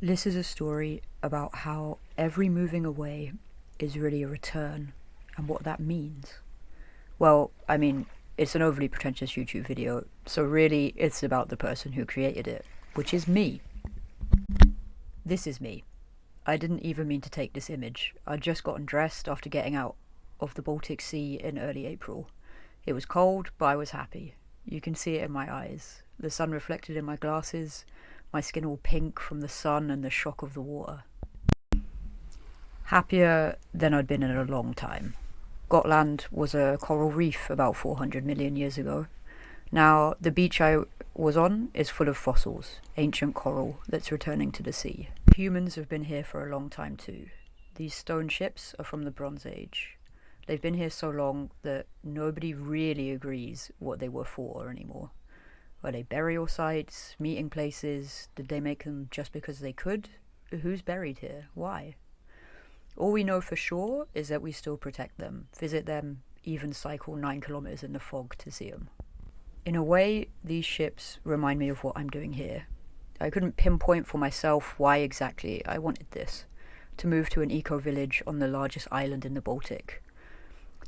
This is a story about how every moving away is really a return and what that means. Well, I mean, it's an overly pretentious YouTube video, so really it's about the person who created it, which is me. This is me. I didn't even mean to take this image. I'd just gotten dressed after getting out of the Baltic Sea in early April. It was cold, but I was happy. You can see it in my eyes. The sun reflected in my glasses, my skin all pink from the sun and the shock of the water. Happier than I'd been in a long time. Gotland was a coral reef about 400 million years ago. Now, the beach I was on is full of fossils, ancient coral that's returning to the sea. Humans have been here for a long time too. These stone ships are from the Bronze Age. They've been here so long that nobody really agrees what they were for anymore. Were they burial sites, meeting places? Did they make them just because they could? Who's buried here? Why? All we know for sure is that we still protect them, visit them, even cycle 9 kilometers in the fog to see them. In a way, these ships remind me of what I'm doing here. I couldn't pinpoint for myself why exactly I wanted this. To move to an eco-village on the largest island in the Baltic.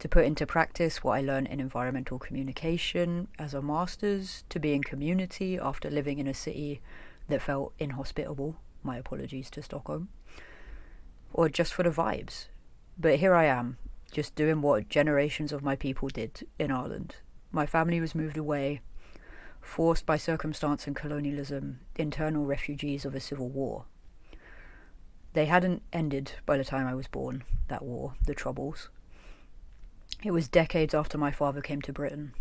To put into practice what I learned in environmental communication as a master's, to be in community after living in a city that felt inhospitable, my apologies to Stockholm, or just for the vibes. But here I am, just doing what generations of my people did in Ireland. My family was moved away, forced by circumstance and colonialism, internal refugees of a civil war. They hadn't ended by the time I was born, that war, the Troubles. It was decades after my father came to Britain.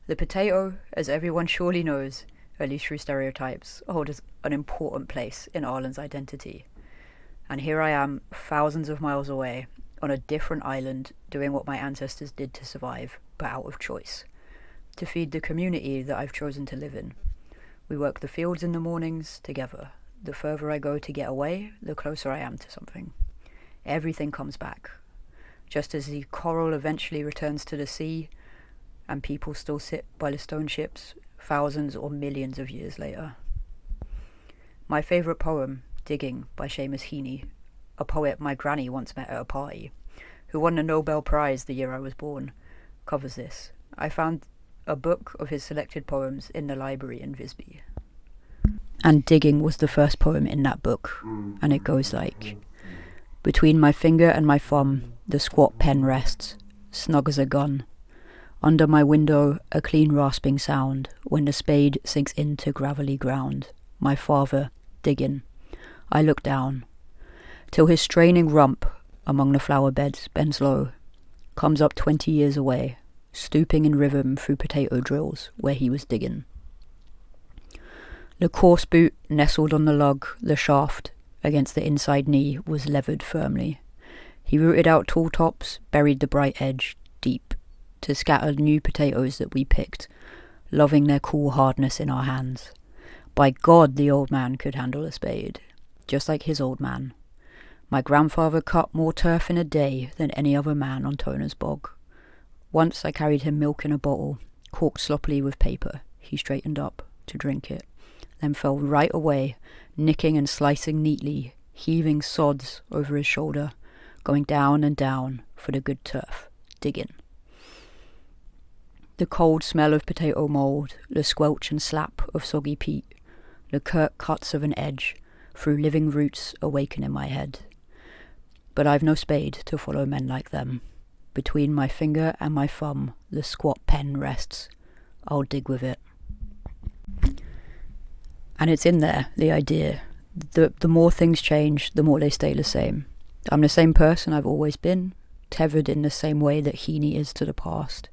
The potato, as everyone surely knows, at least through stereotypes, holds an important place in Ireland's identity. And here I am, thousands of miles away, on a different island, doing what my ancestors did to survive, but out of choice. To feed the community that I've chosen to live in. We work the fields in the mornings together. The further I go to get away, the closer I am to something. Everything comes back. Just as the coral eventually returns to the sea, and people still sit by the stone ships thousands or millions of years later. My favourite poem, Digging, by Seamus Heaney, a poet my granny once met at a party, who won the Nobel Prize the year I was born, covers this. I found a book of his selected poems in the library in Visby. And Digging was the first poem in that book, and it goes like, "Between my finger and my thumb, the squat pen rests, snug as a gun. Under my window, a clean rasping sound, when the spade sinks into gravelly ground. My father, digging. I look down, till his straining rump among the flower beds bends low, comes up 20 years away, stooping in rhythm through potato drills where he was digging. The coarse boot nestled on the lug, the shaft against the inside knee was levered firmly. He rooted out tall tops, buried the bright edge deep, to scatter new potatoes that we picked, loving their cool hardness in our hands. By God, the old man could handle a spade, just like his old man. My grandfather cut more turf in a day than any other man on Toner's bog. Once I carried him milk in a bottle, corked sloppily with paper. He straightened up to drink it, then fell right away, nicking and slicing neatly, heaving sods over his shoulder, going down and down for the good turf, digging. The cold smell of potato mould, the squelch and slap of soggy peat, the curt cuts of an edge through living roots awaken in my head. But I've no spade to follow men like them. Between my finger and my thumb, the squat pen rests. I'll dig with it. And it's in there, the idea. The more things change, the more they stay the same. I'm the same person I've always been, tethered in the same way that Heaney is to the past,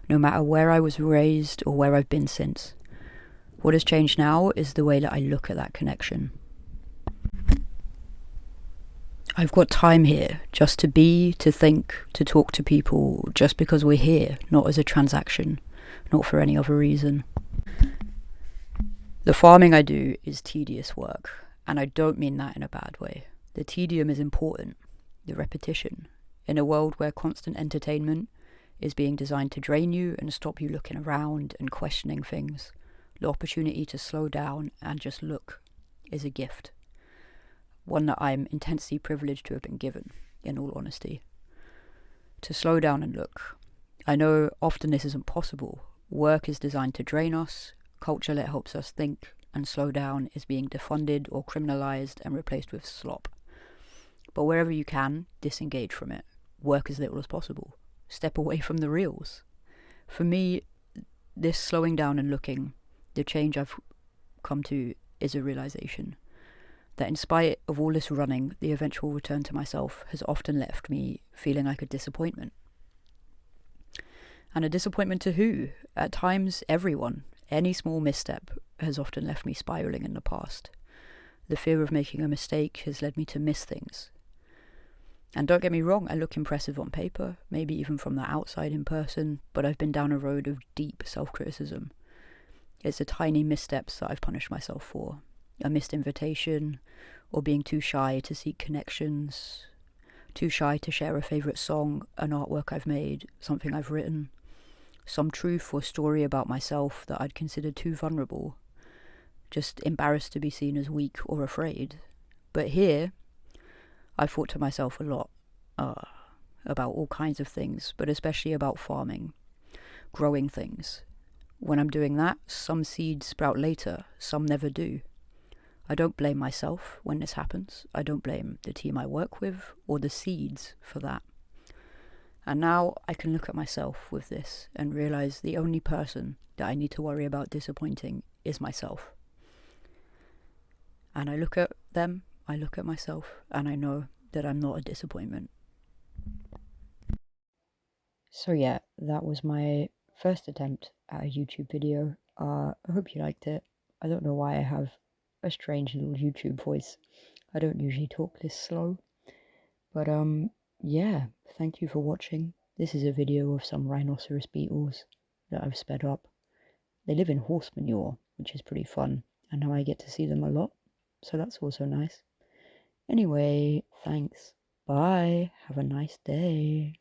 no matter where I was raised or where I've been since. What has changed now is the way that I look at that connection. I've got time here just to be, to think, to talk to people, just because we're here, not as a transaction, not for any other reason. The farming I do is tedious work, and I don't mean that in a bad way. The tedium is important, the repetition, in a world where constant entertainment is being designed to drain you and stop you looking around and questioning things. The opportunity to slow down and just look is a gift. one that I'm intensely privileged to have been given, in all honesty. To slow down and look. I know often this isn't possible. Work is designed to drain us, culture that helps us think and slow down is being defunded or criminalised and replaced with slop. But wherever you can, disengage from it. Work as little as possible. Step away from the reels. For me, this slowing down and looking, the change I've come to is a realisation that in spite of all this running, the eventual return to myself has often left me feeling like a disappointment. And a disappointment to who? At times, everyone. Any small misstep has often left me spiralling in the past. The fear of making a mistake has led me to miss things. And don't get me wrong, I look impressive on paper, maybe even from the outside in person, but I've been down a road of deep self-criticism. It's the tiny missteps that I've punished myself for. A missed invitation, or being too shy to seek connections, too shy to share a favourite song, an artwork I've made, something I've written, some truth or story about myself that I'd considered too vulnerable, just embarrassed to be seen as weak or afraid. But here, I've thought to myself a lot about all kinds of things, but especially about farming, growing things. When I'm doing that, some seeds sprout later, some never do. I don't blame myself when this happens. I don't blame the team I work with or the seeds for that. And now I can look at myself with this and realise the only person that I need to worry about disappointing is myself. And I look at them, I look at myself, and I know that I'm not a disappointment. So yeah, that was my first attempt at a YouTube video. I hope you liked it. I don't know why I have a strange little YouTube voice. I don't usually talk this slow. But yeah, thank you for watching. This is a video of some rhinoceros beetles that I've sped up. They live in horse manure, which is pretty fun, and now I get to see them a lot, so that's also nice. Anyway, thanks. Bye. Have a nice day.